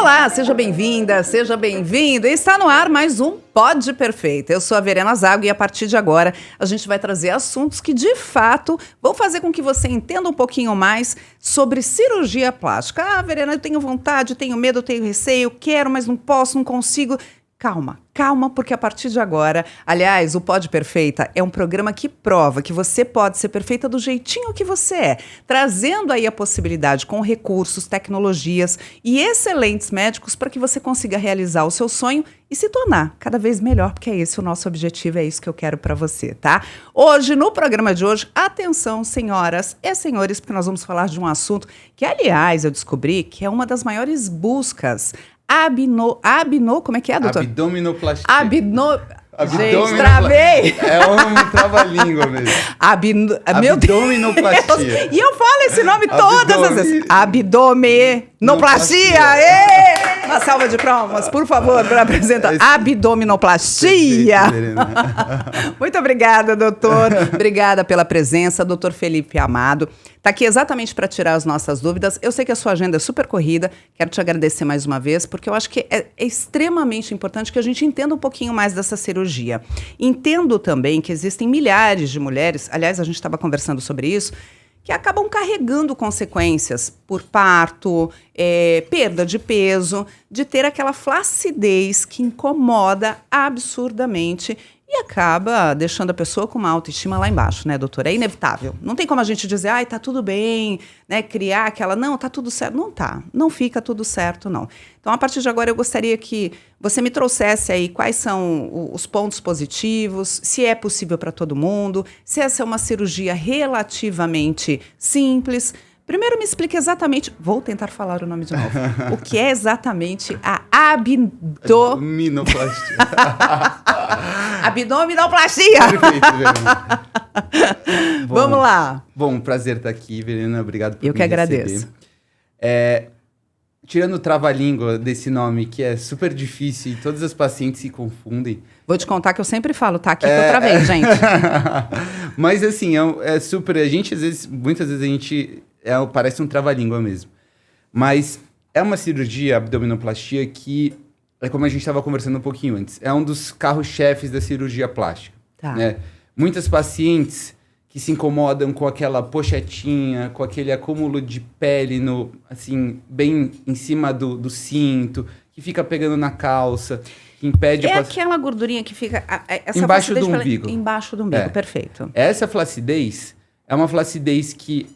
Olá, seja bem-vinda, seja bem-vindo. Está no ar mais um Pod Perfeita. Eu sou a Verena Zago e a partir de agora a gente vai trazer assuntos que de fato vão fazer com que você entenda um pouquinho mais sobre cirurgia plástica. Ah, Verena, eu tenho vontade, tenho medo, tenho receio, quero, mas não posso, não consigo. Calma, porque a partir de agora, aliás, o Pod Perfeita é um programa que prova que você pode ser perfeita do jeitinho que você é, trazendo aí a possibilidade com recursos, tecnologias e excelentes médicos para que você consiga realizar o seu sonho e se tornar cada vez melhor, porque é esse o nosso objetivo, é isso que eu quero para você, tá? Hoje, no programa de hoje, atenção, senhoras e senhores, porque nós vamos falar de um assunto que, aliás, eu descobri que é uma das maiores buscas. Como é que é, doutor? Abdominoplastia. Gente, travei! É um trava-língua mesmo. Abdominoplastia. E eu falo esse nome todas as vezes. Abdominoplastia! Uma salva de palmas, por favor, para apresentar. Abdominoplastia! Muito obrigada, doutor. Obrigada pela presença, doutor Felipe Amado. Está aqui exatamente para tirar as nossas dúvidas. Eu sei que a sua agenda é super corrida. Quero te agradecer mais uma vez, porque eu acho que é extremamente importante que a gente entenda um pouquinho mais dessa cirurgia. Entendo também que existem milhares de mulheres, aliás, a gente estava conversando sobre isso, que acabam carregando consequências por parto, perda de peso, de ter aquela flacidez que incomoda absurdamente e acaba deixando a pessoa com uma autoestima lá embaixo, né, doutora? É inevitável. Não tem como a gente dizer, ai, tá tudo bem, né, criar aquela, não, tá tudo certo. Não tá, não fica tudo certo, não. Então, a partir de agora, eu gostaria que você me trouxesse aí quais são os pontos positivos, se é possível para todo mundo, se essa é uma cirurgia relativamente simples. Primeiro me explique exatamente, vou tentar falar o nome de novo, o que é exatamente a abdominoplastia. Abdominoplastia! Perfeito, Verena. Vamos lá. Bom, prazer estar aqui, Verena, obrigado por me receber. Eu que agradeço. Tirando o trava-língua desse nome, que é super difícil e todas as pacientes se confundem. Vou te contar que eu sempre falo, tá aqui outra vez, gente. Mas assim, é super, muitas vezes a gente... parece um trava-língua mesmo. Mas é uma cirurgia, abdominoplastia, que é como a gente estava conversando um pouquinho antes. É um dos carros-chefes da cirurgia plástica. Tá. Né? Muitas pacientes que se incomodam com aquela pochetinha, com aquele acúmulo de pele bem em cima do cinto, que fica pegando na calça, que impede... aquela gordurinha que fica... embaixo do umbigo. Embaixo do umbigo, perfeito. Essa flacidez é uma flacidez que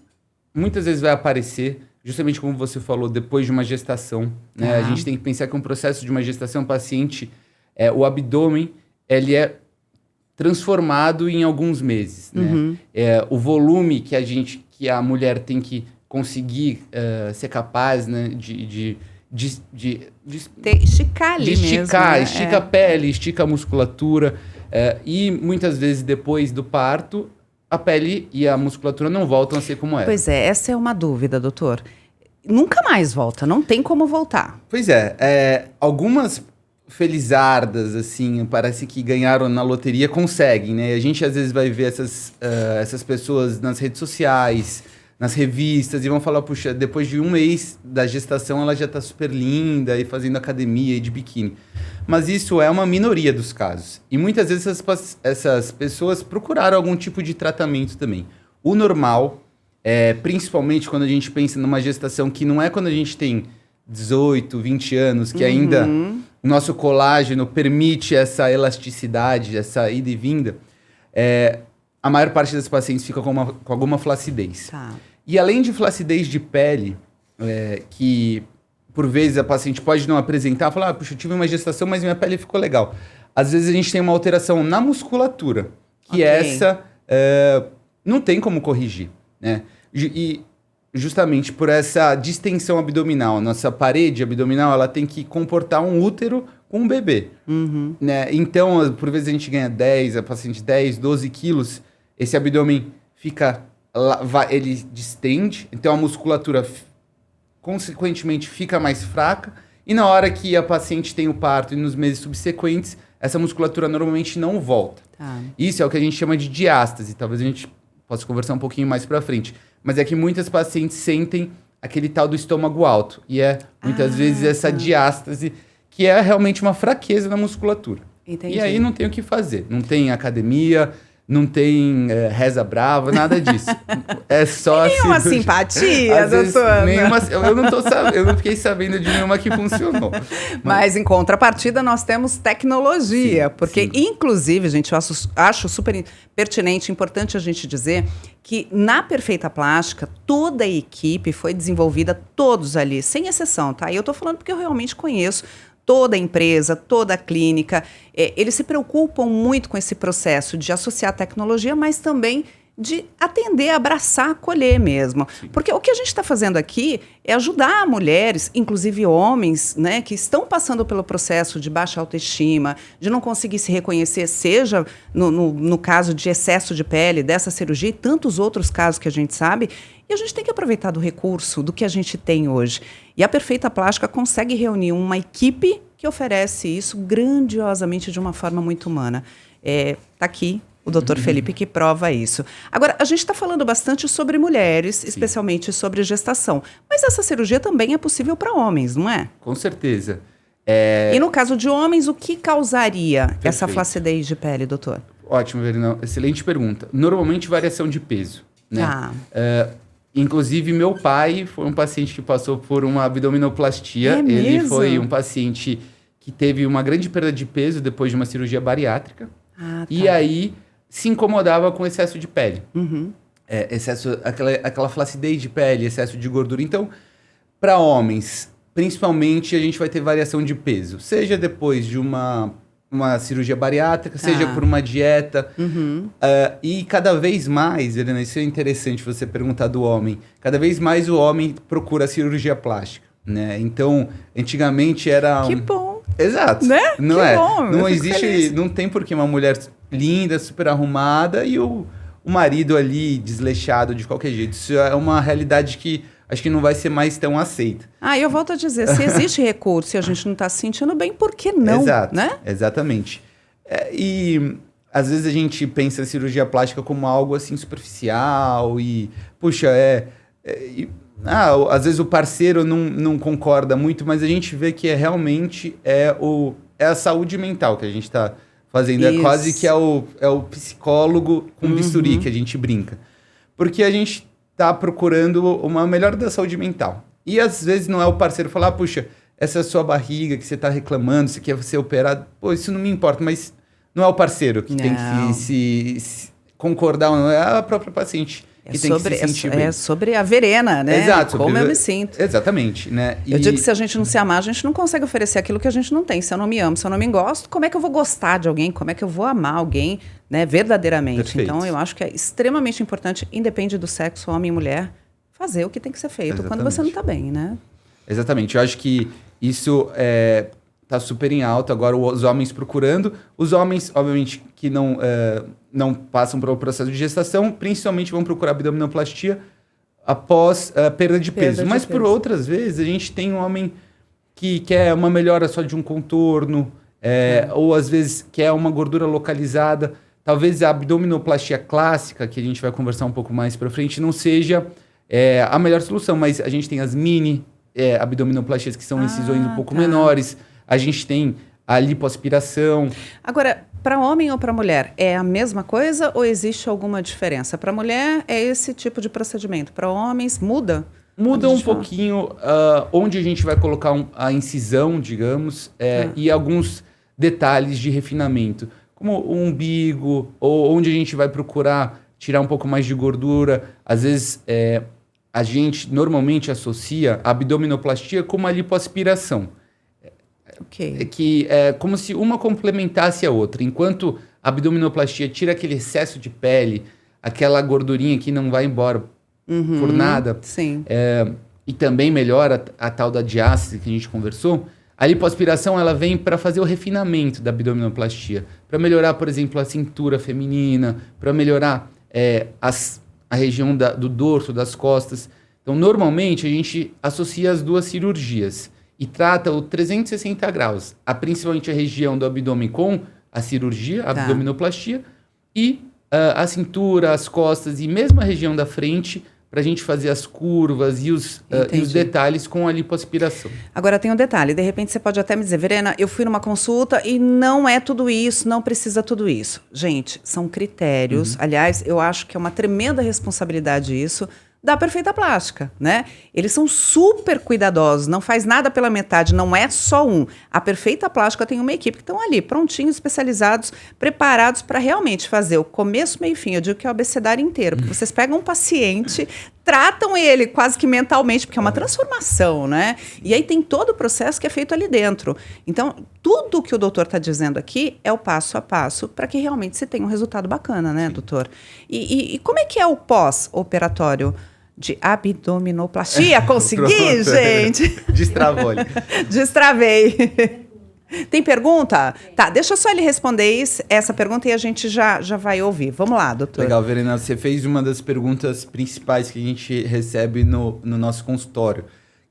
muitas vezes vai aparecer, justamente como você falou, depois de uma gestação. Né? A gente tem que pensar que um processo de uma gestação, o paciente, o abdômen, ele é transformado em alguns meses. Uhum. Né? O volume que a mulher tem que conseguir ser capaz, né, de esticar ali mesmo. Estica a pele, estica a musculatura. E muitas vezes depois do parto, a pele e a musculatura não voltam a ser como era. Pois é, essa é uma dúvida, doutor. Nunca mais volta, não tem como voltar. Pois algumas felizardas, assim, parece que ganharam na loteria, conseguem, né? A gente às vezes vai ver essas pessoas nas redes sociais, nas revistas, e vão falar, puxa, depois de um mês da gestação ela já tá super linda e fazendo academia e de biquíni. Mas isso é uma minoria dos casos. E muitas vezes essas pessoas procuraram algum tipo de tratamento também. O normal, principalmente quando a gente pensa numa gestação que não é quando a gente tem 18, 20 anos, que ainda o nosso colágeno permite essa elasticidade, essa ida e vinda, a maior parte das pacientes fica com alguma flacidez. Tá. E além de flacidez de pele, que por vezes a paciente pode não apresentar, falar, puxa, eu tive uma gestação, mas minha pele ficou legal. Às vezes a gente tem uma alteração na musculatura, que essa não tem como corrigir, né? E justamente por essa distensão abdominal, nossa parede abdominal, ela tem que comportar um útero com um bebê. Uhum. Né? Então, por vezes a gente ganha 10, a paciente 10, 12 quilos, esse abdômen ele distende, então a musculatura consequentemente fica mais fraca, e na hora que a paciente tem o parto e nos meses subsequentes, essa musculatura normalmente não volta. Tá. Isso é o que a gente chama de diástase, talvez a gente possa conversar um pouquinho mais pra frente, mas é que muitas pacientes sentem aquele tal do estômago alto. E muitas vezes essa diástase, que é realmente uma fraqueza na musculatura. Entendi. E aí não tem o que fazer. Não tem academia, não tem reza brava, nada disso. É só nenhuma simpatia, doutor. Eu não fiquei sabendo de nenhuma que funcionou. Mas em contrapartida, nós temos tecnologia. Sim, porque, sim. inclusive, gente, eu acho super pertinente, importante a gente dizer que na Perfeita Plástica, toda a equipe foi desenvolvida, todos ali, sem exceção, tá? E eu tô falando porque eu realmente conheço toda a empresa, toda a clínica. Eles se preocupam muito com esse processo de associar a tecnologia, mas também de atender, abraçar, acolher mesmo. Sim. Porque o que a gente está fazendo aqui é ajudar mulheres, inclusive homens, né, que estão passando pelo processo de baixa autoestima, de não conseguir se reconhecer, seja no caso de excesso de pele, dessa cirurgia e tantos outros casos que a gente sabe. E a gente tem que aproveitar do recurso, do que a gente tem hoje. E a Perfeita Plástica consegue reunir uma equipe que oferece isso grandiosamente de uma forma muito humana. Tá aqui o Dr. Felipe que prova isso. Agora, a gente está falando bastante sobre mulheres, sim, especialmente sobre gestação. Mas essa cirurgia também é possível para homens, não é? Com certeza. E no caso de homens, o que causaria Perfeito. essa flacidez de pele, doutor? Ótimo, Verina. Excelente pergunta. Normalmente, variação de peso, né? Inclusive, meu pai foi um paciente que passou por uma abdominoplastia. Ele foi um paciente que teve uma grande perda de peso depois de uma cirurgia bariátrica. E aí se incomodava com excesso de pele. Aquela flacidez de pele, excesso de gordura. Então, para homens, principalmente, a gente vai ter variação de peso. Seja depois de uma cirurgia bariátrica, seja por uma dieta. E cada vez mais, Helena, isso é interessante você perguntar do homem, cada vez mais o homem procura a cirurgia plástica, né? Então, antigamente era... Que bom! Exato. Né? Não que é? Bom, não existe, não tem por que uma mulher linda, super arrumada e o marido ali desleixado de qualquer jeito. Isso é uma realidade que acho que não vai ser mais tão aceita. Eu volto a dizer, se existe recurso e a gente não está se sentindo bem, por que não? Exato, né? Exatamente. E às vezes a gente pensa a cirurgia plástica como algo assim superficial e, puxa, às vezes o parceiro não concorda muito, mas a gente vê que realmente é a saúde mental que a gente está fazendo. Isso. É quase que é o psicólogo com bisturi que a gente brinca. Porque a gente está procurando uma melhora da saúde mental. E às vezes não é o parceiro falar, puxa, essa é a sua barriga que você está reclamando, você quer ser operado. Pô, isso não me importa, mas não é o parceiro que tem que se concordar ou não, é a própria paciente. Que tem que se sentir bem. É sobre a Verena, né? Exato. Como eu me sinto. Exatamente, né? Eu digo que se a gente não se amar, a gente não consegue oferecer aquilo que a gente não tem. Se eu não me amo, se eu não me gosto, como é que eu vou gostar de alguém? Como é que eu vou amar alguém, né, verdadeiramente? Perfeito. Então, eu acho que é extremamente importante, independe do sexo, homem e mulher, fazer o que tem que ser feito. Exatamente. Quando você não está bem, né? Exatamente. Eu acho que isso está super em alta agora, os homens procurando. Os homens, obviamente, que não passam pelo processo de gestação, principalmente vão procurar abdominoplastia após a perda de peso. Mas por outras vezes, a gente tem um homem que quer uma melhora só de um contorno, ou às vezes quer uma gordura localizada. Talvez a abdominoplastia clássica, que a gente vai conversar um pouco mais para frente, não seja a melhor solução, mas a gente tem as mini abdominoplastias, que são incisões um pouco menores. A gente tem a lipoaspiração. Agora, para homem ou para mulher, é a mesma coisa ou existe alguma diferença? Para mulher é esse tipo de procedimento. Para homens, muda? Muda um pouquinho onde a gente vai colocar a incisão, digamos, e alguns detalhes de refinamento, como o umbigo, ou onde a gente vai procurar tirar um pouco mais de gordura. Às vezes, a gente normalmente associa a abdominoplastia com uma lipoaspiração. Que é como se uma complementasse a outra. Enquanto a abdominoplastia tira aquele excesso de pele, aquela gordurinha que não vai embora por nada, sim. E também melhora a tal da diástase que a gente conversou, a lipoaspiração ela vem para fazer o refinamento da abdominoplastia, para melhorar, por exemplo, a cintura feminina, para melhorar a região do dorso, das costas. Então, normalmente, a gente associa as duas cirurgias e trata o 360 graus, principalmente a região do abdômen com a cirurgia, a abdominoplastia, e a cintura, as costas e mesmo a região da frente para a gente fazer as curvas e os detalhes com a lipoaspiração. Agora tem um detalhe, de repente você pode até me dizer, Verena, eu fui numa consulta e não é tudo isso, não precisa tudo isso. Gente, são critérios, aliás, eu acho que é uma tremenda responsabilidade isso, da Perfeita Plástica, né? Eles são super cuidadosos, não faz nada pela metade, não é só um. A Perfeita Plástica tem uma equipe que estão ali, prontinhos, especializados, preparados para realmente fazer o começo, meio e fim. Eu digo que é o abecedário inteiro, porque vocês pegam um paciente, tratam ele quase que mentalmente, porque é uma transformação, né? E aí tem todo o processo que é feito ali dentro. Então, tudo que o doutor está dizendo aqui é o passo a passo para que realmente se tenha um resultado bacana, né, doutor? E como é que é o pós-operatório de abdominoplastia? Consegui, gente! Destravou ali. Destravei. Tem pergunta? Tá, deixa só ele responder essa pergunta e a gente já vai ouvir. Vamos lá, doutor. Legal, Verena. Você fez uma das perguntas principais que a gente recebe no nosso consultório,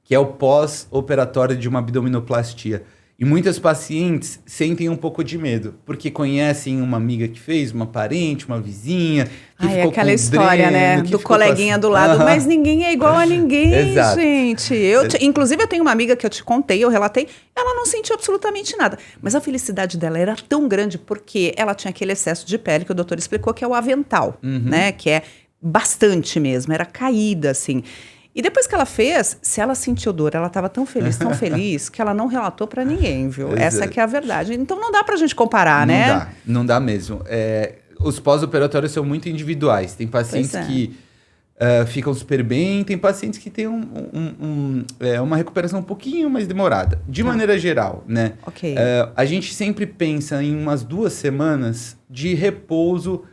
que é o pós-operatório de uma abdominoplastia. E muitas pacientes sentem um pouco de medo, porque conhecem uma amiga que fez, uma parente, uma vizinha, que ficou aquela com história, dreno, né? Do coleguinha do lado, mas ninguém é igual a ninguém, Exato. gente. Inclusive, eu tenho uma amiga que eu te contei, eu relatei, ela não sentiu absolutamente nada. Mas a felicidade dela era tão grande porque ela tinha aquele excesso de pele que o doutor explicou, que é o avental, né? Que é bastante mesmo, era caída, assim. E depois que ela fez, se ela sentiu dor, ela estava tão feliz, que ela não relatou para ninguém, viu? Essa que é a verdade. Então não dá pra gente comparar, né? Não dá mesmo. Os pós-operatórios são muito individuais. Tem pacientes que ficam super bem, tem pacientes que têm uma recuperação um pouquinho mais demorada. De maneira geral, né? Ok. A gente sempre pensa em umas 2 semanas de repouso,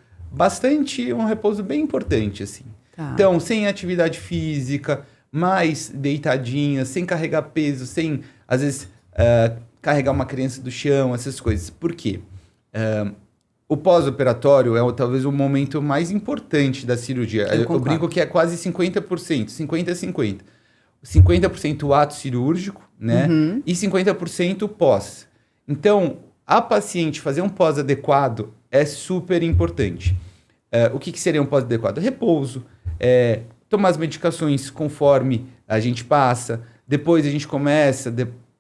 um repouso bem importante, assim. Tá. Então, sem atividade física, mais deitadinha, sem carregar peso, sem, às vezes, carregar uma criança do chão, essas coisas. Por quê? O pós-operatório é talvez o momento mais importante da cirurgia. Eu brinco que é quase 50%, 50-50. 50% o ato cirúrgico, né? E 50% o pós. Então, a paciente fazer um pós adequado é super importante. O que seria um pós adequado? Repouso, tomar as medicações conforme a gente passa, depois a gente começa,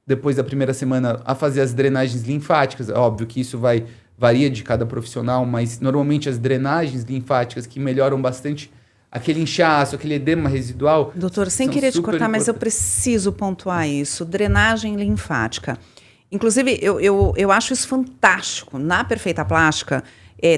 depois da primeira semana, a fazer as drenagens linfáticas. Óbvio que isso varia de cada profissional, mas normalmente as drenagens linfáticas que melhoram bastante aquele inchaço, aquele edema residual. Doutor, sem querer te cortar, mas eu preciso pontuar isso. Drenagem linfática. Inclusive, eu acho isso fantástico. Na Perfeita Plástica,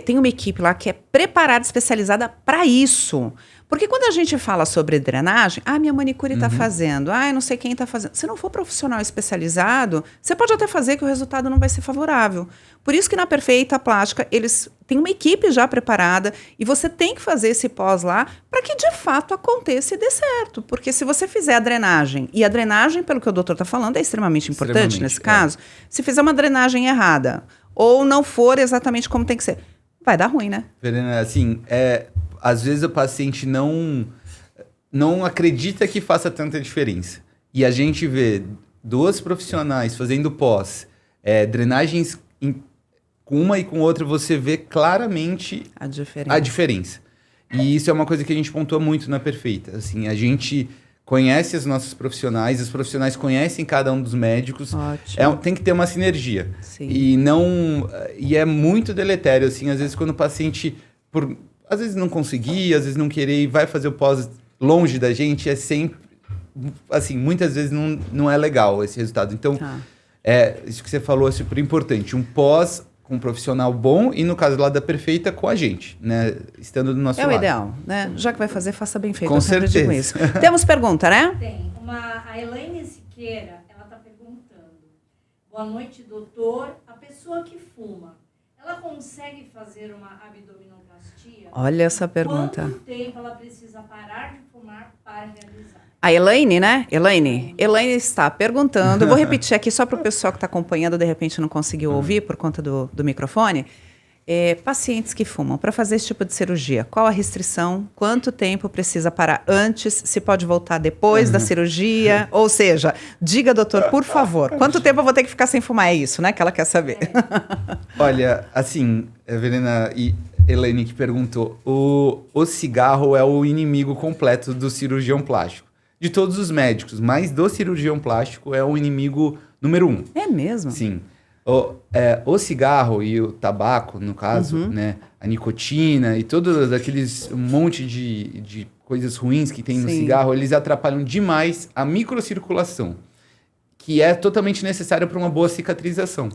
tem uma equipe lá que é preparada, especializada para isso. Porque quando a gente fala sobre drenagem, minha manicure está fazendo, eu não sei quem está fazendo. Se não for profissional especializado, você pode até fazer que o resultado não vai ser favorável. Por isso que na Perfeita Plástica, eles têm uma equipe já preparada e você tem que fazer esse pós lá para que de fato aconteça e dê certo. Porque se você fizer a drenagem, e a drenagem, pelo que o doutor está falando, é extremamente importante nesse caso, se fizer uma drenagem errada ou não for exatamente como tem que ser, vai dar ruim, né? Verena, assim, às vezes o paciente não acredita que faça tanta diferença. E a gente vê 2 profissionais fazendo pós, drenagens com uma e com outra, você vê claramente a diferença. E isso é uma coisa que a gente pontua muito na Perfeita. Assim, a gente conhece os nossos profissionais, os profissionais conhecem cada um dos médicos. Tem que ter uma sinergia. Sim. E é muito deletério, assim, às vezes quando o paciente, às vezes não conseguir, às vezes não querer e vai fazer o pós longe da gente, é sempre, assim, muitas vezes não é legal esse resultado. Então, isso que você falou é super importante. Um pós com um profissional bom e, no caso lá da Perfeita, com a gente, né? Estando do nosso lado. É o ideal, né? Já que vai fazer, faça bem feito. Com certeza. Digo isso. Temos pergunta, né? Tem. A Elaine Siqueira, ela está perguntando. Boa noite, doutor. A pessoa que fuma, ela consegue fazer uma abdominoplastia? Olha essa pergunta. Quanto tempo ela precisa parar de fumar para realizar? A Elaine, né? Elaine está perguntando. Vou repetir aqui só para o pessoal que está acompanhando, de repente não conseguiu ouvir por conta do microfone. pacientes que fumam, para fazer esse tipo de cirurgia, qual a restrição? Quanto tempo precisa parar antes? Se pode voltar depois da cirurgia? Ou seja, diga, doutor, por favor, quanto tempo eu vou ter que ficar sem fumar? É isso, né? Que ela quer saber. Olha, assim, a Verena e Elaine que perguntou, o cigarro é o inimigo completo do cirurgião plástico. De todos os médicos, mas do cirurgião plástico é o inimigo número 1. É mesmo? Sim. O cigarro e o tabaco, no caso, né? A nicotina e todos aqueles monte de coisas ruins que tem no cigarro, eles atrapalham demais a microcirculação, que é totalmente necessária para uma boa cicatrização.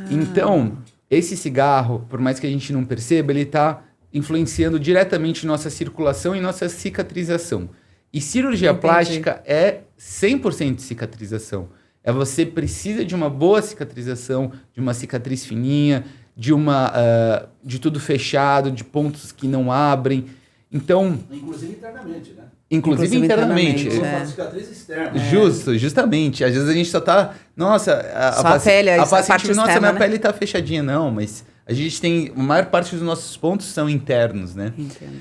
Então, esse cigarro, por mais que a gente não perceba, ele está influenciando diretamente nossa circulação e nossa cicatrização. E cirurgia plástica é 100% de cicatrização. Você precisa de uma boa cicatrização, de uma cicatriz fininha, de tudo fechado, de pontos que não abrem. Então... Inclusive internamente, né? Inclusive internamente. Cicatriz externa. Justamente. Às vezes a gente só tá... Nossa, a paciente, nossa, externa, minha pele tá fechadinha. Não, mas a gente tem... A maior parte dos nossos pontos são internos, né? Entendo.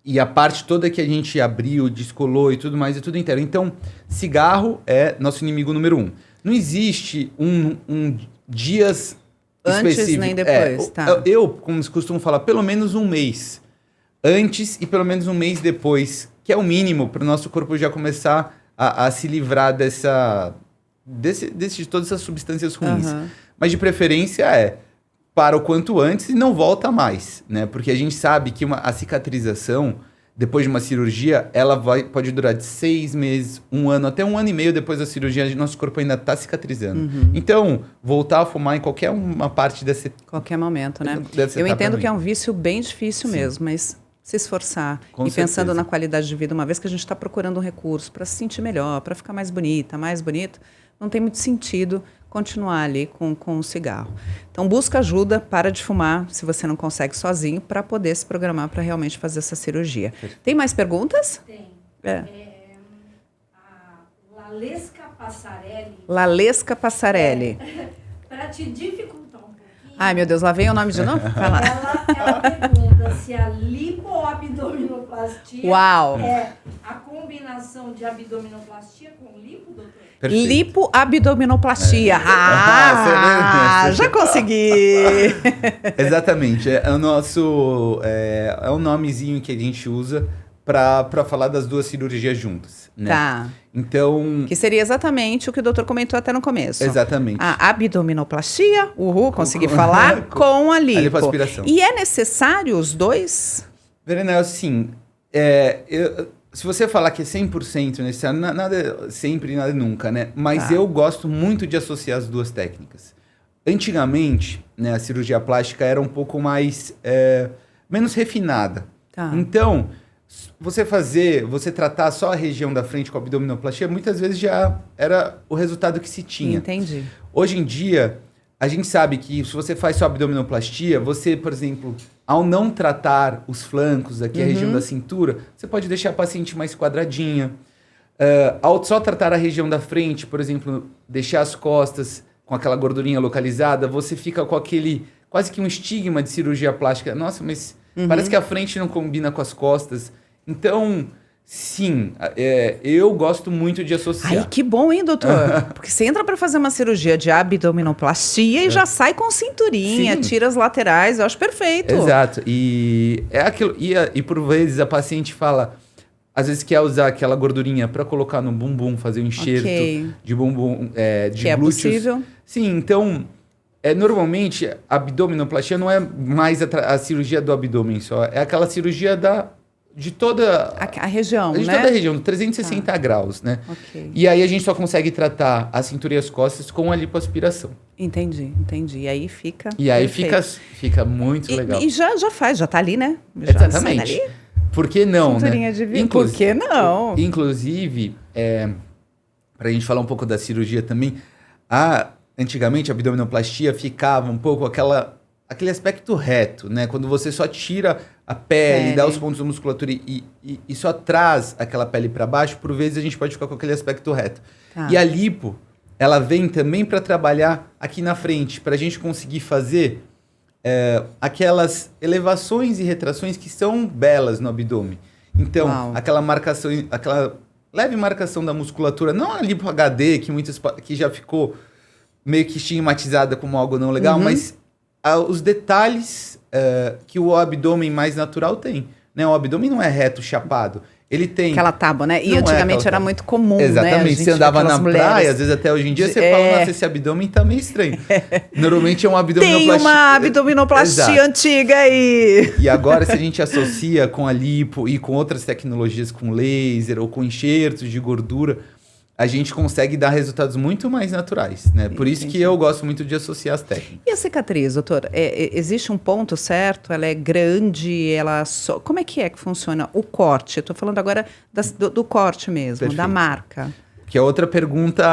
E a parte toda que a gente abriu, descolou e tudo mais, é tudo interno. Então, cigarro é nosso inimigo número 1. Não existe um dias antes específico. Nem depois, Eu, como costumo falar, pelo menos um mês antes e pelo menos um mês depois, que é o mínimo para o nosso corpo já começar a se livrar de todas essas substâncias ruins. Mas de preferência para o quanto antes e não volta mais, né? Porque a gente sabe que a cicatrização, depois de uma cirurgia, ela pode durar de 6 meses, 1 ano, até 1 ano e meio depois da cirurgia, nosso corpo ainda está cicatrizando. Então, voltar a fumar em qualquer uma parte desse... Qualquer momento, né? Eu entendo que é um vício bem difícil mesmo, mas se esforçar e pensando na qualidade de vida, uma vez que a gente está procurando um recurso para se sentir melhor, para ficar mais bonita, mais bonito, não tem muito sentido continuar ali com o cigarro. Então, busca ajuda, para de fumar, se você não consegue sozinho, para poder se programar para realmente fazer essa cirurgia. Tem mais perguntas? Tem. A Lalesca Passarelli. Para te dificultar um pouquinho... Ai, meu Deus, lá vem o nome de novo? Vai lá. Ela pergunta se a lipoabdominoplastia é a combinação de abdominoplastia com lipo, doutor? Perfeito. Lipoabdominoplastia. Já consegui! Exatamente. É o nosso... É um nomezinho que a gente usa para falar das duas cirurgias juntas, né? Tá. Então... Que seria exatamente o que o doutor comentou até no começo. Exatamente. A abdominoplastia, consegui falar, com a lipo. A lipoaspiração. E é necessário os dois? Verena, assim, se você falar que é 100% necessário, nada sempre, nada nunca, né? Mas eu gosto muito de associar as duas técnicas. Antigamente, né, a cirurgia plástica era um pouco mais... menos refinada. Tá. Então, você tratar só a região da frente com a abdominoplastia, muitas vezes já era o resultado que se tinha. Entendi. Hoje em dia, a gente sabe que se você faz só abdominoplastia, você, por exemplo, ao não tratar os flancos, aqui a região da cintura, você pode deixar a paciente mais quadradinha. Ao só tratar a região da frente, por exemplo, deixar as costas com aquela gordurinha localizada, você fica com aquele, quase que um estigma de cirurgia plástica. Nossa, mas parece que a frente não combina com as costas. Então... Sim, eu gosto muito de associar. Ai, que bom, hein, doutor? Porque você entra para fazer uma cirurgia de abdominoplastia e já sai com cinturinha, tira as laterais, eu acho perfeito. Exato, e é aquilo. E por vezes a paciente fala, às vezes quer usar aquela gordurinha para colocar no bumbum, fazer um enxerto de bumbum, de que glúteos. É possível. Sim, então, normalmente a abdominoplastia não é mais a cirurgia do abdômen só, é aquela cirurgia de toda a região, de toda a região, 360 graus, né? Okay. E aí a gente só consegue tratar a cintura e as costas com a lipoaspiração. Entendi. E aí fica fica muito legal. E já tá ali, né? Já exatamente. Ali. Por que não, cinturinha, né? Por que não? Inclusive, pra gente falar um pouco da cirurgia também, antigamente a abdominoplastia ficava um pouco aquele aspecto reto, né? Quando você só tira a pele, dá os pontos da musculatura e só traz aquela pele para baixo, por vezes a gente pode ficar com aquele aspecto reto. Tá. E a lipo, ela vem também para trabalhar aqui na frente, para a gente conseguir fazer aquelas elevações e retrações que são belas no abdômen. Então, Uau. aquela marcação, aquela leve marcação da musculatura, não a lipo HD, que já ficou meio que estigmatizada como algo não legal, mas os detalhes que o abdômen mais natural tem. Né? O abdômen não é reto, chapado. Ele tem... Aquela tábua, né? E Não antigamente aquela era muito comum, Exatamente. né? A gente Você andava na aquelas praia, mulheres às vezes até hoje em dia, você fala, nossa, esse abdômen tá meio estranho. Normalmente é um abdominoplastia. Tem uma abdominoplastia Exato. antiga aí. E agora, se a gente associa com a lipo e com outras tecnologias, com laser ou com enxertos de gordura, a gente consegue dar resultados muito mais naturais, né? Por isso que eu gosto muito de associar as técnicas. E a cicatriz, doutor? Existe um ponto certo? Ela é grande? Como é que funciona o corte? Eu estou falando agora do corte mesmo, Perfeito. da marca. Que é outra pergunta,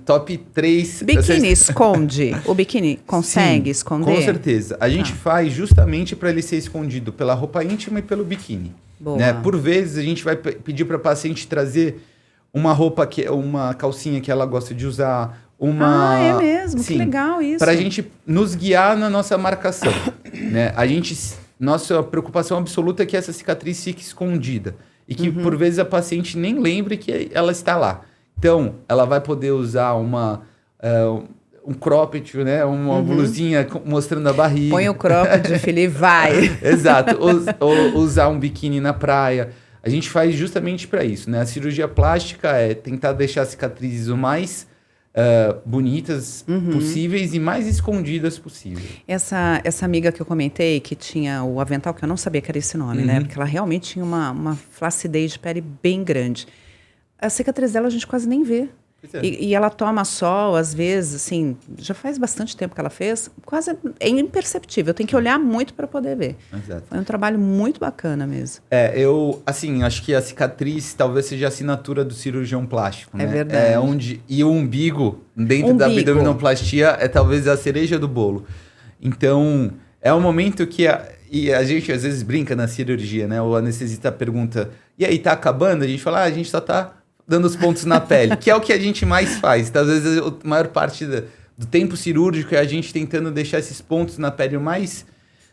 top 3... Biquíni esconde? O biquíni consegue Sim, esconder? Com certeza. A gente faz justamente para ele ser escondido pela roupa íntima e pelo biquíni. Boa. Né? Por vezes, a gente vai pedir para a paciente trazer uma roupa, uma calcinha que ela gosta de usar, é mesmo? Que legal isso. Para a gente nos guiar na nossa marcação. Né? Nossa preocupação absoluta é que essa cicatriz fique escondida. E que, por vezes, a paciente nem lembre que ela está lá. Então, ela vai poder usar um cropped, né? Uma blusinha mostrando a barriga. Põe o cropped, filho, e vai. Exato. Ou usar um biquíni na praia. A gente faz justamente para isso, né? A cirurgia plástica é tentar deixar as cicatrizes o mais bonitas possíveis e mais escondidas possível. Essa amiga que eu comentei, que tinha o avental, que eu não sabia que era esse nome, né? Porque ela realmente tinha uma flacidez de pele bem grande. A cicatriz dela a gente quase nem vê. E ela toma sol, às vezes, assim, já faz bastante tempo que ela fez, quase é imperceptível. Tem que olhar muito para poder ver. Exato. Foi um trabalho muito bacana mesmo. Eu, assim, acho que a cicatriz talvez seja a assinatura do cirurgião plástico, né? É verdade. E o umbigo, dentro da abdominoplastia, é talvez a cereja do bolo. Então, é um momento que a gente às vezes brinca na cirurgia, né? O anestesista pergunta, e aí, tá acabando? A gente fala, a gente só tá dando os pontos na pele, que é o que a gente mais faz. Então, às vezes, a maior parte do tempo cirúrgico é a gente tentando deixar esses pontos na pele o mais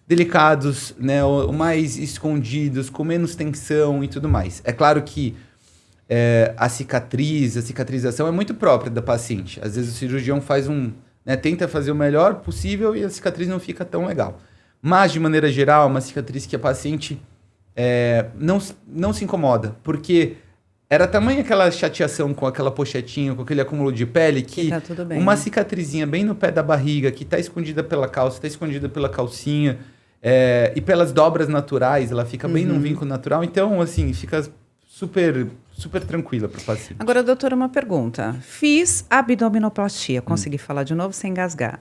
delicados, né, o mais escondidos, com menos tensão e tudo mais. É claro que a cicatrização é muito própria da paciente. Às vezes o cirurgião tenta fazer o melhor possível e a cicatriz não fica tão legal. Mas, de maneira geral, uma cicatriz que a paciente não se incomoda, porque era tamanha aquela chateação com aquela pochetinha, com aquele acúmulo de pele, que tá tudo bem, uma né? cicatrizinha bem no pé da barriga, que está escondida pela calça, está escondida pela calcinha, e pelas dobras naturais, ela fica bem num vínculo natural. Então, assim, fica super, super tranquila para o paciente. Agora, doutora, uma pergunta. Fiz abdominoplastia, consegui falar de novo sem engasgar.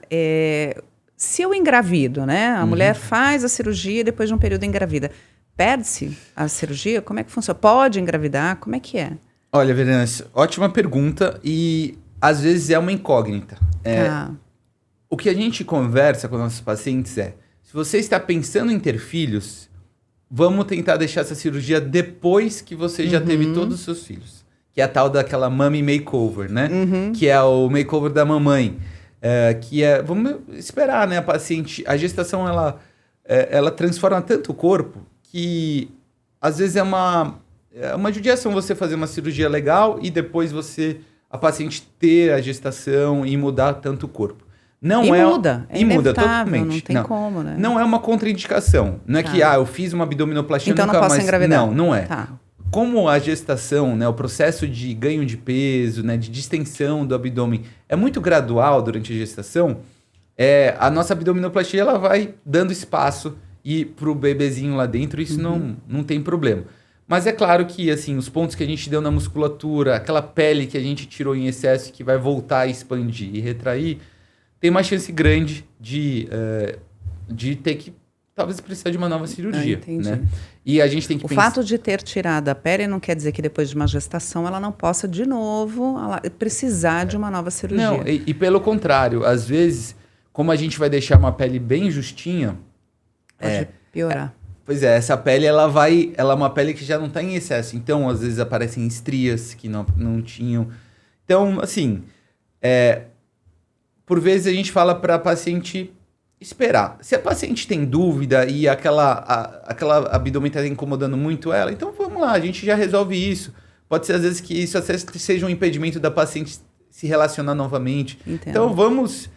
Se eu engravido, né? A mulher faz a cirurgia e depois de um período engravida. Perde-se a cirurgia? Como é que funciona? Pode engravidar? Como é que é? Olha, Verena, ótima pergunta e às vezes é uma incógnita. O que a gente conversa com nossos pacientes se você está pensando em ter filhos, vamos tentar deixar essa cirurgia depois que você já teve todos os seus filhos. Que é a tal daquela mommy makeover, né? Que é o makeover da mamãe. Vamos esperar, né? A paciente, a gestação, ela transforma tanto o corpo que às vezes é uma judiação você fazer uma cirurgia legal e depois a paciente ter a gestação e mudar tanto o corpo. Muda totalmente. Não tem como, né? Não é uma contraindicação. Não é que eu fiz uma abdominoplastia então nunca não posso mais... engravidar. Não é. Tá. Como a gestação, né, o processo de ganho de peso, né, de distensão do abdômen é muito gradual durante a gestação, a nossa abdominoplastia ela vai dando espaço e para o bebezinho lá dentro isso não tem problema. Mas é claro que assim, os pontos que a gente deu na musculatura, aquela pele que a gente tirou em excesso que vai voltar a expandir e retrair, tem uma chance grande de ter que talvez precisar de uma nova cirurgia. Entendi. Né? E a gente tem que O fato de ter tirado a pele não quer dizer que depois de uma gestação ela não possa de novo precisar de uma nova cirurgia. Não, e pelo contrário, às vezes, como a gente vai deixar uma pele bem justinha, pode piorar. Pois é, essa pele ela é uma pele que já não está em excesso. Então, às vezes aparecem estrias que não tinham. Então, assim, por vezes a gente fala para a paciente esperar. Se a paciente tem dúvida e aquela abdômen está incomodando muito ela, então vamos lá, a gente já resolve isso. Pode ser às vezes que isso seja um impedimento da paciente se relacionar novamente. Entendo. Então vamos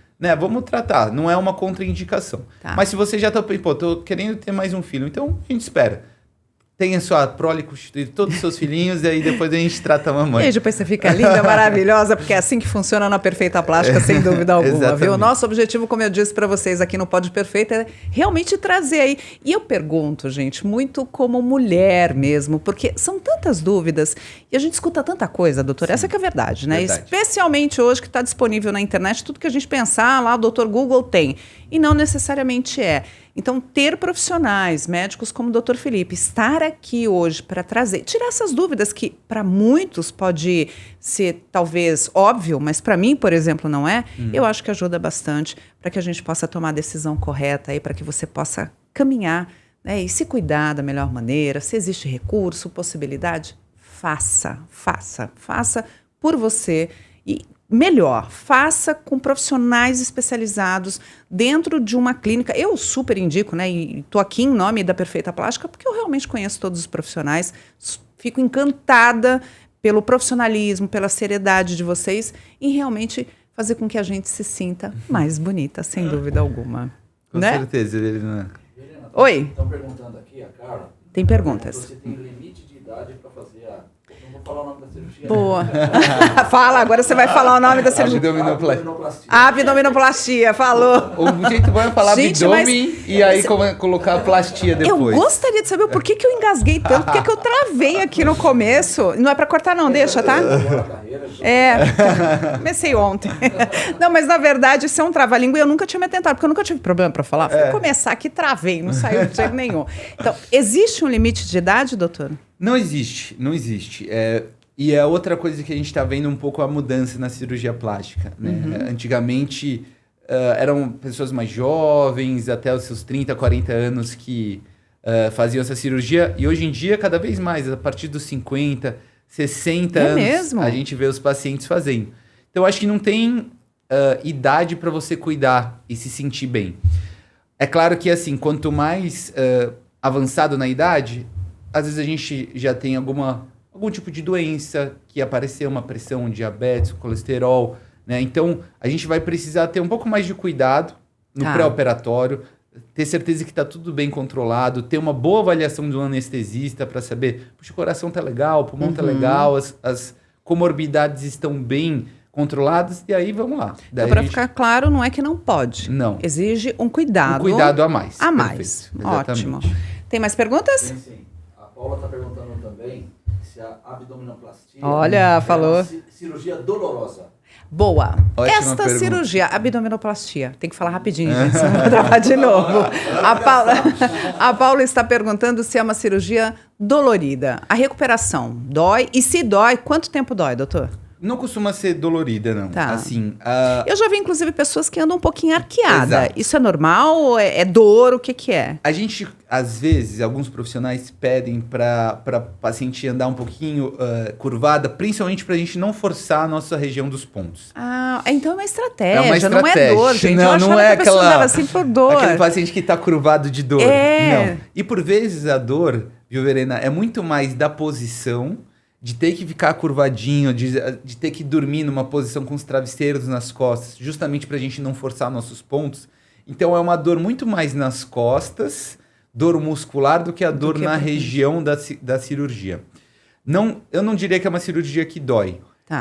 tratar, não é uma contraindicação. Tá. Mas se você já tô querendo ter mais um filho, então a gente espera. Tenha sua prole constituída, todos os seus filhinhos, e aí depois a gente trata a mamãe. E depois você fica linda, maravilhosa, porque é assim que funciona na Perfeita Plástica, sem dúvida alguma, exatamente. viu? Nosso objetivo, como eu disse para vocês aqui no Pode Perfeito, é realmente trazer aí. E eu pergunto, gente, muito como mulher mesmo, porque são tantas dúvidas e a gente escuta tanta coisa, doutor. Essa que é a verdade, né? Verdade. Especialmente hoje que está disponível na internet, tudo que a gente pensar, lá o doutor Google tem. E não necessariamente é. Então, ter profissionais, médicos como o Dr. Felipe, estar aqui hoje para trazer, tirar essas dúvidas que para muitos pode ser talvez óbvio, mas para mim, por exemplo, não é, eu acho que ajuda bastante para que a gente possa tomar a decisão correta aí, para que você possa caminhar, né, e se cuidar da melhor maneira. Se existe recurso, possibilidade, faça por você e melhor, faça com profissionais especializados dentro de uma clínica. Eu super indico, né? E estou aqui em nome da Perfeita Plástica porque eu realmente conheço todos os profissionais. Fico encantada pelo profissionalismo, pela seriedade de vocês em realmente fazer com que a gente se sinta mais bonita, sem dúvida alguma. Com né? certeza, Verena. Oi. Estão perguntando aqui, a Carla. Tem perguntas. Você tem limite de idade para fazer a... Não vou falar o nome da cirurgia. Boa. Fala, agora você vai falar o nome da cirurgia. Abdominoplastia. Abdominoplastia, falou. O jeito bom é falar Gente, abdômen e aí colocar a plastia depois. Eu gostaria de saber o porquê que eu engasguei tanto, por que eu travei aqui no começo. Não é pra cortar não, deixa, tá? Comecei ontem. Não, mas na verdade isso é um trava-língua e eu nunca tinha me atentado, porque eu nunca tive problema pra falar. Fui começar aqui, travei, não saiu de jeito nenhum. Então, existe um limite de idade, doutor? Não existe. E é outra coisa que a gente está vendo um pouco a mudança na cirurgia plástica. Né? Antigamente, eram pessoas mais jovens, até os seus 30, 40 anos, que faziam essa cirurgia. E hoje em dia, cada vez mais, a partir dos 50, 60 anos, mesmo? a gente vê os pacientes fazendo. Então, acho que não tem idade para você cuidar e se sentir bem. É claro que, assim, quanto mais avançado na idade, às vezes a gente já tem algum tipo de doença que apareceu, uma pressão, um diabetes, colesterol, né? Então, a gente vai precisar ter um pouco mais de cuidado no pré-operatório, ter certeza que está tudo bem controlado, ter uma boa avaliação de um anestesista para saber, puxa, o coração tá legal, o pulmão tá legal, as comorbidades estão bem controladas, e aí vamos lá. Então, para ficar claro, não é que não pode. Não. Exige um cuidado. Um cuidado a mais. A mais. Perfeito. Ótimo. Exatamente. Tem mais perguntas? Sim. A Paula está perguntando também se a abdominoplastia Olha, falou. uma cirurgia dolorosa. Boa. Ótima Esta pergunta. cirurgia, abdominoplastia, tem que falar rapidinho, gente, senão eu vou travar de novo. A Paula está perguntando se é uma cirurgia dolorida. A recuperação dói? E se dói, quanto tempo dói, doutor? Não costuma ser dolorida, não. Tá. Assim, Eu já vi, inclusive, pessoas que andam um pouquinho arqueada. Exato. Isso é normal? É dor? O que é? a gente, às vezes, alguns profissionais pedem para paciente andar um pouquinho curvada, principalmente para a gente não forçar a nossa região dos pontos. Ah, então é uma estratégia, É uma estratégia. não é dor, gente. Não, eu achava não é que a pessoa aquela- andava assim por dor. Aquele paciente que está curvado de dor. É. Não. E por vezes a dor, viu, Verena, é muito mais da posição, de ter que ficar curvadinho, de ter que dormir numa posição com os travesseiros nas costas, justamente para a gente não forçar nossos pontos. Então é uma dor muito mais nas costas, dor muscular, do que a dor na região da cirurgia. Eu não diria que é uma cirurgia que dói. Tá.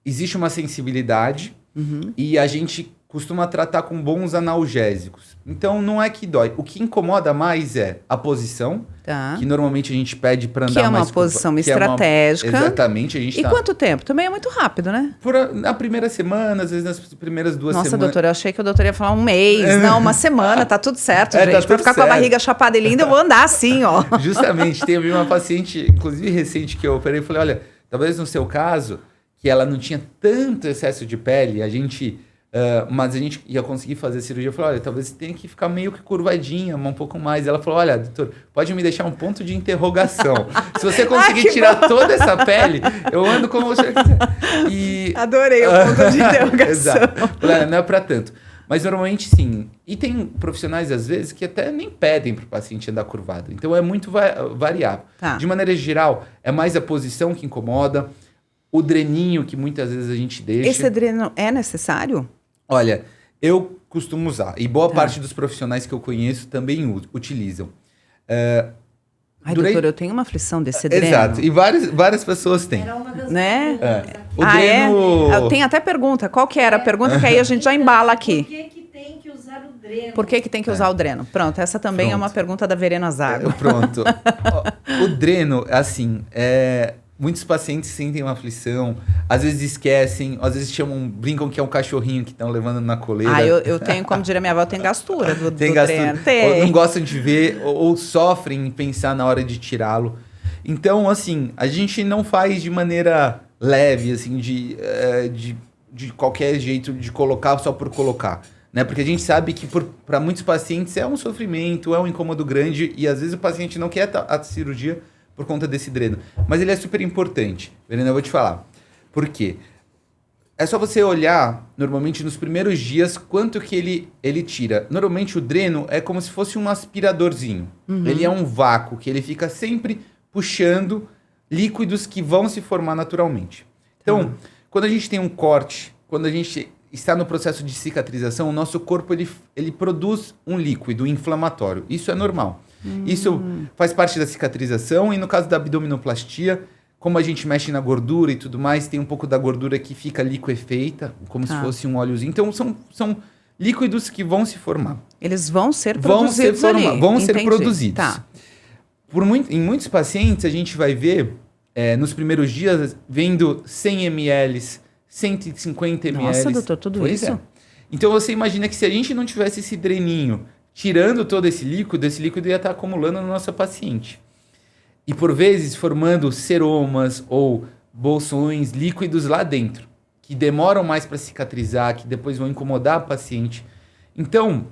Existe uma sensibilidade e a gente costuma tratar com bons analgésicos. Então não é que dói. O que incomoda mais é a posição, Tá. que normalmente a gente pede para andar Que é uma mais posição que é uma- estratégica. Exatamente, a gente E quanto tempo? Também é muito rápido, né? na primeira semana, às vezes nas primeiras 2 Nossa, semanas. doutora, eu achei que o doutor ia falar um mês. Não, uma semana, tá tudo certo, Tá gente. Pra tudo ficar com a certo. barriga chapada e linda, eu vou andar assim, ó. Justamente, teve uma paciente, inclusive recente, que eu operei, e falei, olha, talvez no seu caso, que ela não tinha tanto excesso de pele, mas a gente ia conseguir fazer a cirurgia. Eu falei, olha, talvez você tenha que ficar meio que curvadinha, um pouco mais. Ela falou, olha, doutor, pode me deixar um ponto de interrogação. Se você conseguir que tirar toda essa pele, eu ando como você quiser. Adorei o ponto de interrogação. Exato. Falei, não é pra tanto. Mas normalmente sim. E tem profissionais, às vezes, que até nem pedem para o paciente andar curvado. Então é muito variável. Tá. De maneira geral, é mais a posição que incomoda, o dreninho que muitas vezes a gente deixa. Esse dreno é necessário? Olha, eu costumo usar. E boa Tá. parte dos profissionais que eu conheço também utilizam. Ai, Durante- doutor, eu tenho uma aflição desse dreno. Exato. E várias pessoas têm. Era uma das Né? perguntas aqui. O dreno... Tem até pergunta. Qual que era a pergunta? Que aí a gente já embala aqui. Por que tem que usar o dreno? Por que tem que usar o dreno? Pronto, essa também é Pronto. uma pergunta da Verena Zago. Pronto. Ó, o dreno, assim, muitos pacientes sentem uma aflição, às vezes esquecem, às vezes brincam que é um cachorrinho que estão levando na coleira. Eu tenho, como diria minha avó, eu tenho gastura do Tem dreno. Ou Tem. não gostam de ver, ou sofrem em pensar na hora de tirá-lo. Então, assim, a gente não faz de maneira leve, assim, de qualquer jeito de colocar só por colocar. Né? Porque a gente sabe que para muitos pacientes é um sofrimento, é um incômodo grande, e às vezes o paciente não quer a cirurgia por conta desse dreno. Mas ele é super importante. Verena, eu vou te falar. Por quê? É só você olhar, normalmente, nos primeiros dias, quanto que ele tira. Normalmente, o dreno é como se fosse um aspiradorzinho. Ele é um vácuo que ele fica sempre puxando líquidos que vão se formar naturalmente. Então, quando a gente tem um corte, quando a gente está no processo de cicatrização, o nosso corpo ele produz um líquido inflamatório. Isso é normal. Isso faz parte da cicatrização e no caso da abdominoplastia, como a gente mexe na gordura e tudo mais, tem um pouco da gordura que fica liquefeita, como se fosse um óleozinho. Então, são líquidos que vão se formar. Eles vão ser produzidos ali. Vão ser Entendi. produzidos. Tá. Em muitos pacientes, a gente vai ver, nos primeiros dias, vendo 100 ml, 150 ml. Nossa, doutor, tudo Pois isso? é. Então, você imagina que se a gente não tivesse esse dreninho, tirando todo esse líquido ia estar acumulando na nossa paciente. E, por vezes, formando seromas ou bolsões líquidos lá dentro, que demoram mais para cicatrizar, que depois vão incomodar a paciente. Então,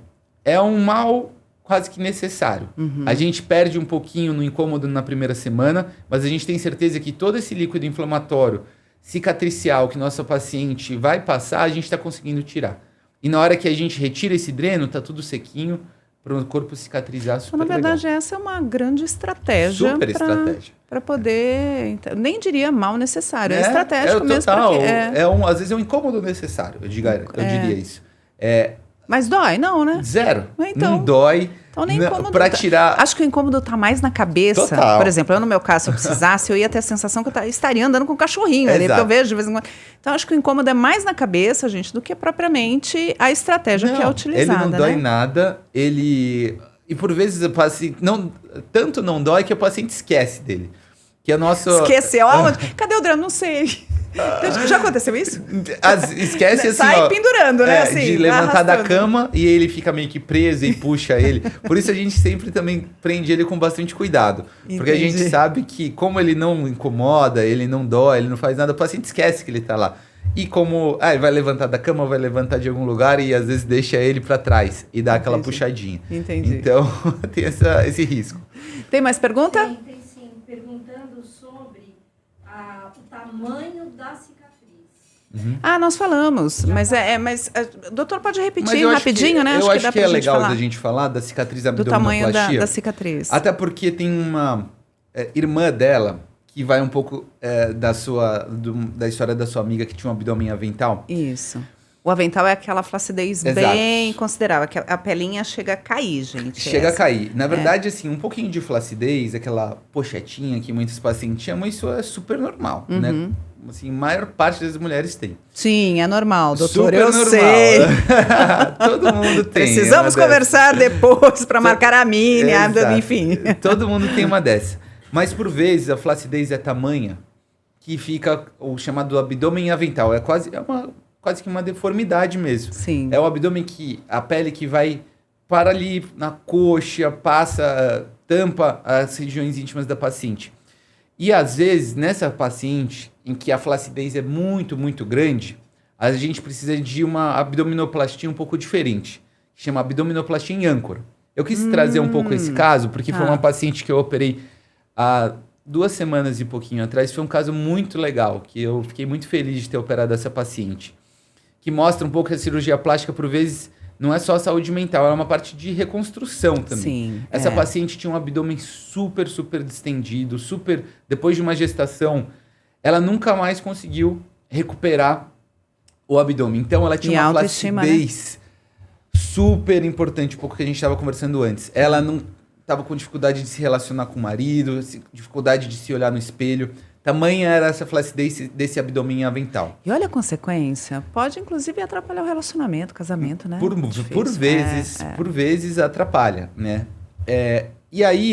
é um mal quase que necessário. A gente perde um pouquinho no incômodo na primeira semana, mas a gente tem certeza que todo esse líquido inflamatório cicatricial que nossa paciente vai passar, a gente está conseguindo tirar. E na hora que a gente retira esse dreno, tá tudo sequinho para o corpo cicatrizar super Então, na verdade, legal. essa é uma grande estratégia. Super estratégia. Para poder... Nem diria mal necessário. É É estratégico o mesmo. total. Porque Às vezes é um incômodo necessário, eu diria isso. Mas dói, não, né? Zero. Então, não dói. Então, nem incômodo. Para tirar... Acho que o incômodo tá mais na cabeça. Total. Por exemplo, no meu caso, se eu precisasse, eu ia ter a sensação que eu estaria andando com um cachorrinho ali, porque eu vejo de vez em quando. Então, acho que o incômodo é mais na cabeça, gente, do que propriamente a estratégia que é utilizada. Ele não dói né? nada, E por vezes o paciente tanto não dói que o paciente esquece dele. Que é nosso... Esqueceu. Aonde? Cadê o dreno? Não sei. Já aconteceu isso? Esquece assim, Sai pendurando, né? Assim, de levantar da arrastando. cama e ele fica meio que preso e puxa ele. Por isso a gente sempre também prende ele com bastante cuidado. Porque a gente Entendi. sabe que como ele não incomoda, ele não dói, ele não faz nada, o paciente esquece que ele tá lá. E como ele vai levantar da cama, vai levantar de algum lugar e às vezes deixa ele para trás e dá aquela Entendi. puxadinha. Entendi. Então tem esse risco. Tem mais pergunta? Tem sim, perguntando sobre o tamanho da cicatriz. Nós falamos. Mas o doutor pode repetir eu acho rapidinho, né? Eu acho que é legal falar da gente falar da cicatriz do tamanho abdominoplastia. da cicatriz. Até porque tem uma irmã dela que vai um pouco da história da sua amiga que tinha um abdômen avental. Isso. O avental é aquela flacidez Exato. bem considerável, que a pelinha chega a cair, gente. Chega a essa. cair. Na verdade, assim, um pouquinho de flacidez, aquela pochetinha que muitos pacientes chamam, isso é super normal, né? Assim, a maior parte das mulheres tem. Sim, é normal, doutor. Super eu normal. sei. Todo mundo tem. Precisamos uma conversar depois para marcar a mini, Exato. enfim. Todo mundo tem uma dessa. Mas, por vezes, a flacidez é tamanha que fica o chamado abdômen avental. É quase que uma deformidade mesmo. Sim. É o abdômen a pele que vai para ali na coxa, tampa as regiões íntimas da paciente. E, às vezes, nessa paciente, em que a flacidez é muito, muito grande, a gente precisa de uma abdominoplastia um pouco diferente, que chama abdominoplastia em âncora. Eu quis trazer um pouco esse caso, porque foi uma paciente que eu operei há 2 semanas e pouquinho atrás. Foi um caso muito legal, que eu fiquei muito feliz de ter operado essa paciente, que mostra um pouco que a cirurgia plástica, por vezes, não é só a saúde mental, ela é uma parte de reconstrução também. Sim, Essa paciente tinha um abdômen super, super distendido, super... Depois de uma gestação, ela nunca mais conseguiu recuperar o abdômen. Então, ela tinha uma flacidez super importante, um pouco que a gente estava conversando antes. Ela não estava com dificuldade de se relacionar com o marido, dificuldade de se olhar no espelho. Tamanha era essa flacidez desse abdômen avental. E olha a consequência. Pode, inclusive, atrapalhar o relacionamento, o casamento, né? Por vezes atrapalha, né? E aí,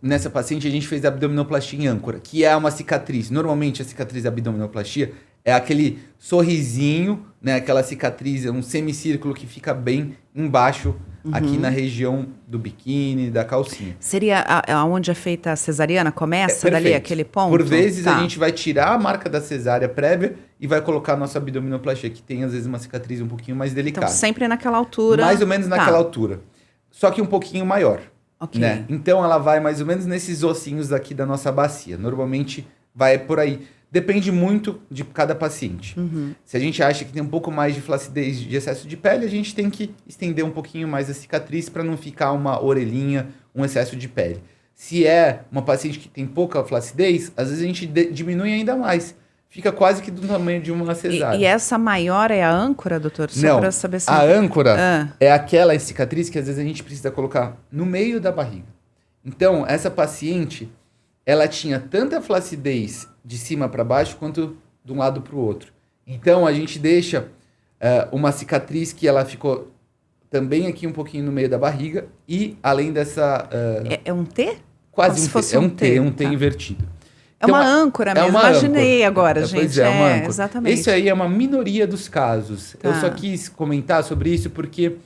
nessa paciente, a gente fez abdominoplastia em âncora, que é uma cicatriz. Normalmente, a cicatriz da abdominoplastia é aquele sorrisinho, né? Aquela cicatriz, um semicírculo que fica bem embaixo, aqui na região do biquíni, da calcinha. Seria aonde é feita a cesariana? Começa dali, aquele ponto? Por vezes, a gente vai tirar a marca da cesárea prévia e vai colocar a nossa abdominoplastia, que tem, às vezes, uma cicatriz um pouquinho mais delicada. Então, sempre naquela altura. Mais ou menos naquela altura. Só que um pouquinho maior. Ok. Né? Então, ela vai mais ou menos nesses ossinhos aqui da nossa bacia. Normalmente, vai por aí. Depende muito de cada paciente. Se a gente acha que tem um pouco mais de flacidez, de excesso de pele, a gente tem que estender um pouquinho mais a cicatriz para não ficar uma orelhinha, um excesso de pele. Se é uma paciente que tem pouca flacidez, às vezes a gente diminui ainda mais. Fica quase que do tamanho de uma cesárea. E essa maior é a âncora, doutor? Só não, para saber se... a âncora é aquela cicatriz que às vezes a gente precisa colocar no meio da barriga. Então, essa paciente, ela tinha tanta flacidez de cima para baixo quanto de um lado para o outro. Então, a gente deixa uma cicatriz que ela ficou também aqui um pouquinho no meio da barriga e além dessa... É um T? Quase um T. É um T invertido. É uma âncora mesmo, imaginei agora, gente. Pois é uma âncora. Exatamente. Isso aí é uma minoria dos casos. Eu só quis comentar sobre isso porque,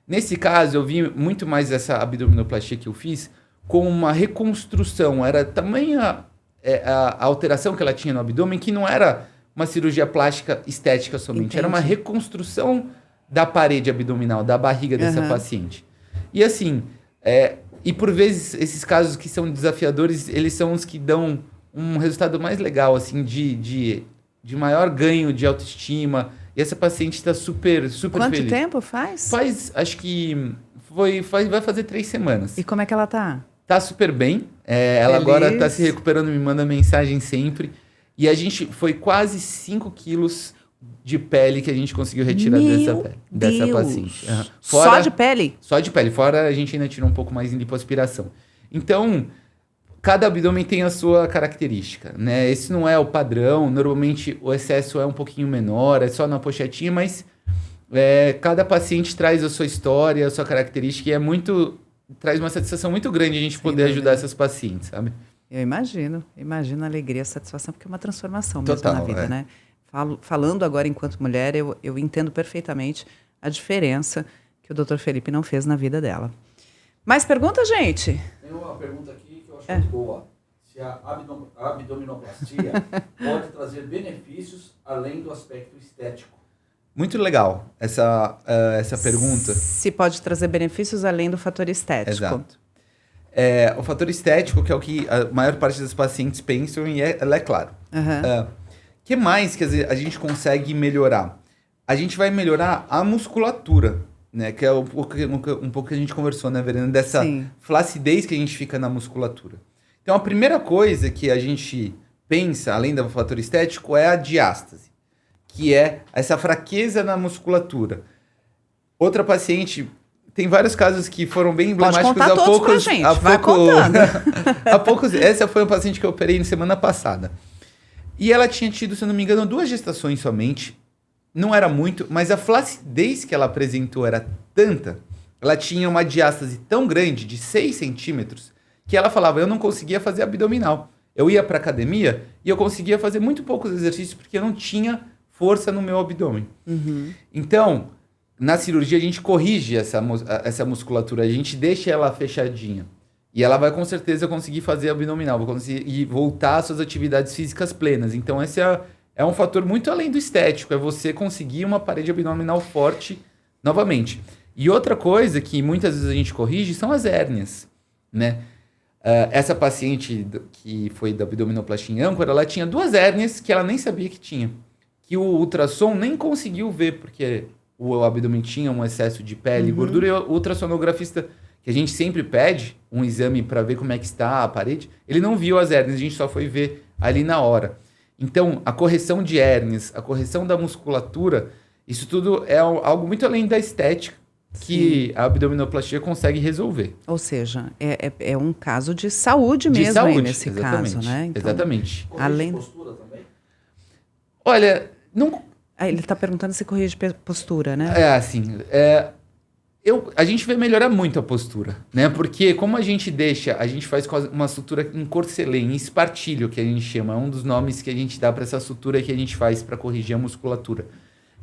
nesse caso, eu vi muito mais essa abdominoplastia que eu fiz com uma reconstrução. Era tamanha a alteração que ela tinha no abdômen que não era uma cirurgia plástica estética somente. Entendi. Era uma reconstrução da parede abdominal, da barriga dessa paciente. E assim, e por vezes esses casos que são desafiadores, eles são os que dão um resultado mais legal, assim, de maior ganho de autoestima. E essa paciente está super, super feliz. feliz. Quanto tempo faz? Faz, acho que vai fazer 3 semanas. E como é que ela tá? Tá super bem. Ela agora tá se recuperando, me manda mensagem sempre. E a gente foi quase 5 quilos de pele que a gente conseguiu retirar dessa paciente. Fora, só de pele? Só de pele. Fora a gente ainda tirou um pouco mais em lipoaspiração. Então, cada abdômen tem a sua característica, né? Esse não é o padrão. Normalmente o excesso é um pouquinho menor, é só na pochetinha, mas cada paciente traz a sua história, a sua característica e traz uma satisfação muito grande a gente poder ajudar essas pacientes, sabe? Eu imagino a alegria, a satisfação, porque é uma transformação mesmo Total, na vida, né? Falando agora enquanto mulher, eu entendo perfeitamente a diferença que o Dr. Felipe não fez na vida dela. Mais perguntas, gente? Tem uma pergunta aqui que eu acho muito boa. Se a abdominoplastia pode trazer benefícios além do aspecto estético. Muito legal essa pergunta. Se pode trazer benefícios além do fator estético. Exato. O fator estético, que é o que a maior parte das pacientes pensam, e ela é claro. Que mais que a gente consegue melhorar? A gente vai melhorar a musculatura, né? Que é um pouco que a gente conversou, né, Verena? Dessa flacidez que a gente fica na musculatura. Então, a primeira coisa que a gente pensa, além do fator estético, é a diástase, que é essa fraqueza na musculatura. Outra paciente... Tem vários casos que foram bem emblemáticos. Pode contar todos pra gente, vai contando. Essa foi uma paciente que eu operei na semana passada. E ela tinha tido, se eu não me engano, 2 gestações somente. Não era muito, mas a flacidez que ela apresentou era tanta. Ela tinha uma diástase tão grande, de 6 centímetros, que ela falava, eu não conseguia fazer abdominal. Eu ia pra academia e eu conseguia fazer muito poucos exercícios porque eu não tinha força no meu abdômen. Então... Na cirurgia, a gente corrige essa musculatura, a gente deixa ela fechadinha. E ela vai, com certeza, conseguir fazer abdominal, vai conseguir voltar às suas atividades físicas plenas. Então, esse é um fator muito além do estético, é você conseguir uma parede abdominal forte novamente. E outra coisa que muitas vezes a gente corrige são as hérnias, né? Essa paciente que foi da abdominoplastia em âncora, ela tinha 2 hérnias que ela nem sabia que tinha. Que o ultrassom nem conseguiu ver, porque... o abdômen tinha um excesso de pele e gordura, e o ultrassonografista, que a gente sempre pede um exame para ver como é que está a parede, ele não viu as hérnias, a gente só foi ver ali na hora. Então, a correção de hérnias, a correção da musculatura, isso tudo é algo muito além da estética que a abdominoplastia consegue resolver. Ou seja, é um caso de saúde mesmo aí nesse caso, né? Então, exatamente. Além de postura também? Olha, não... Ele está perguntando se corrige postura, né? A gente vê melhorar muito a postura, né? Porque como a gente faz uma sutura em corcelê, em espartilho, que a gente chama, é um dos nomes que a gente dá para essa sutura que a gente faz para corrigir a musculatura.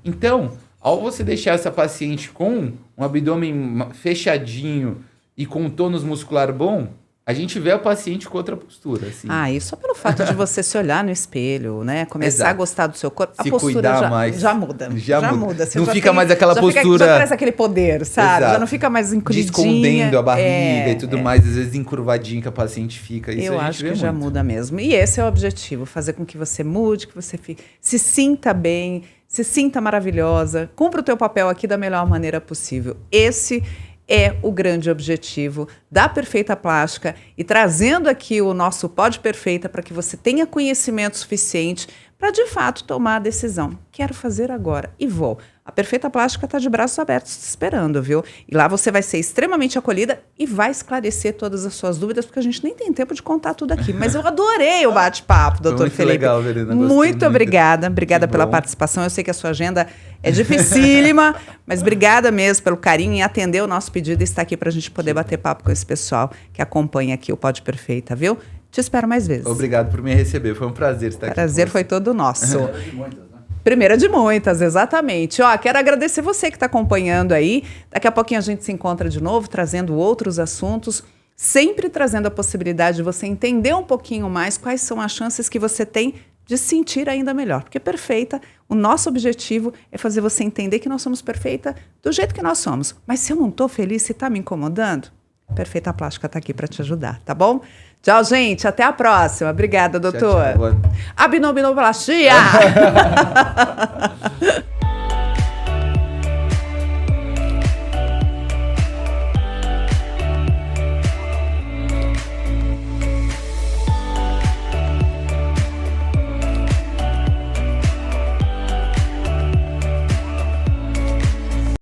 Então, ao você deixar essa paciente com um abdômen fechadinho e com um tônus muscular bom, a gente vê a paciente com outra postura. Assim. E só pelo fato de você se olhar no espelho, né? Começar a gostar do seu corpo, se a postura cuidar mais. Já muda. Já muda. Você não já fica mais aquela postura... Já parece aquele poder, sabe? Exato. Já não fica mais encolhidinha. Escondendo a barriga e tudo mais, às vezes encurvadinha que a paciente fica. Isso eu acho que já muda mesmo. E esse é o objetivo, fazer com que você mude, que você se sinta bem, se sinta maravilhosa, cumpra o teu papel aqui da melhor maneira possível. Esse é o grande objetivo da Perfeita Plástica e trazendo aqui o nosso Pode Perfeita para que você tenha conhecimento suficiente para, de fato, tomar a decisão. Quero fazer agora e vou. A Perfeita Plástica está de braços abertos te esperando, viu? E lá você vai ser extremamente acolhida e vai esclarecer todas as suas dúvidas, porque a gente nem tem tempo de contar tudo aqui. Mas eu adorei o bate-papo, doutor Felipe. Legal, Verena. Muito obrigada. Obrigada pela participação. Eu sei que a sua agenda é dificílima, mas obrigada mesmo pelo carinho em atender o nosso pedido e estar aqui para a gente poder bater papo com esse pessoal que acompanha aqui o Pode Perfeita, viu? Te espero mais vezes. Obrigado por me receber. Foi um prazer estar aqui. Prazer foi todo nosso. Primeira de muitas, né? Primeira de muitas, exatamente. Quero agradecer você que está acompanhando aí. Daqui a pouquinho a gente se encontra de novo, trazendo outros assuntos, sempre trazendo a possibilidade de você entender um pouquinho mais quais são as chances que você tem de se sentir ainda melhor. Porque perfeita, o nosso objetivo é fazer você entender que nós somos perfeita do jeito que nós somos. Mas se eu não estou feliz, se está me incomodando, Perfeita Plástica está aqui para te ajudar, tá bom? Tchau, gente. Até a próxima. Obrigada, doutor. Tchau. Abdominoplastia!